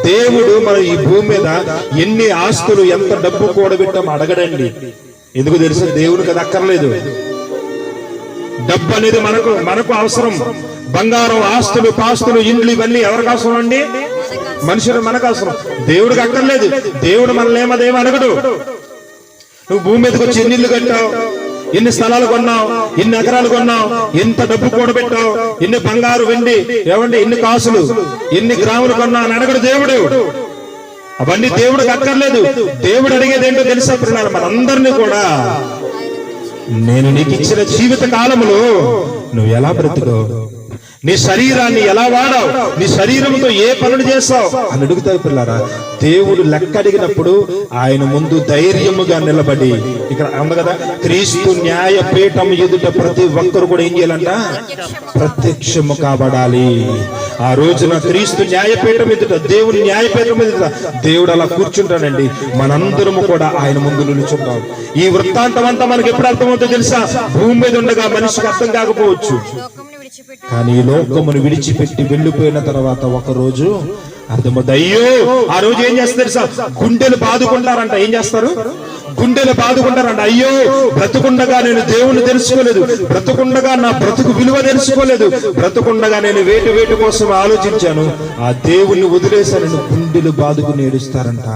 దేవుడు మన ఈ భూమి మీద ఎన్ని ఆస్తులు, ఎంత డబ్బు కూడబెట్టామో అడగడండి. ఎందుకు తెలుసు? దేవుడికి అది అక్కర్లేదు. డబ్బు అనేది మనకు అవసరం. బంగారం, ఆస్తులు, పాస్తులు, ఇండ్లు, ఇవన్నీ ఎవరికి అవసరం అండి? మనుషులు మనకు అవసరం. దేవుడికి అక్కర్లేదు. దేవుడు మనల్ని అడగడు. నువ్వు భూమి మీదకి వచ్చి ఎన్ని ఇల్లు కట్టావు, ఎన్ని స్థలాలు కొన్నావు, ఎన్ని ఎకరాలు కొన్నావు, ఎంత డబ్బు కూడబెట్టావు, ఎన్ని బంగారు, వెండి, ఎన్ని కాసులు, ఎన్ని గ్రాములు కొన్నావు అని అడగడు దేవుడు. అవన్నీ దేవుడికి అక్కర్లేదు. దేవుడు అడిగేది ఏంటో తెలుసా పిల్లలు? మనందరినీ కూడా, నేను నీకు ఇచ్చిన జీవిత కాలములో నువ్వు ఎలా బ్రతుకావు, నీ శరీరాన్ని ఎలా వాడావు, నీ శరీరంతో ఏ పనులు చేస్తావు అని అడుగుతావు పిల్లరా. దేవుడు లెక్క అడిగినప్పుడు ఆయన ముందు ధైర్యముగా నిలబడి, ఇక్కడ ఉంది కదా, క్రీస్తు న్యాయపీఠం ఎదుట ప్రతి ఒక్కరు కూడా ఏం చేయాలంట? ప్రత్యక్షము కాబడాలి. ఆ రోజున క్రీస్తు న్యాయపీఠం ఎదుట, దేవుని న్యాయపీఠం ఎదుట దేవుడు అలా కూర్చుంటానండి. మనందరము కూడా ఆయన ముందు నిలుచుంటాం. ఈ వృత్తాంతం అంతా మనకి ఎప్పుడు అర్థమవుతుందో తెలుసా? భూమి మీద ఉండగా మనిషికి అర్థం కాకపోవచ్చు, కానీ ఈ లోకమును విడిచిపెట్టి వెళ్ళిపోయిన తర్వాత ఒక రోజు అర్థమవుతుంది. అయ్యో, ఆ రోజు ఏం చేస్తారు సార్? గుండెలు బాదుకుంటారంట. ఏం చేస్తారు? గుండెలు బాదుకుంటారంట. అయ్యో, బ్రతుకుండగా నేను దేవుణ్ణి తెలుసుకోలేదు, బ్రతుకుండగా నా బ్రతుకు విలువ తెలుసుకోలేదు, బ్రతుకుండగా నేను వేటి కోసం ఆలోచించాను, ఆ దేవుణ్ణి వదిలేశానని గుండెలు బాదుకుని ఏడుస్తారంట.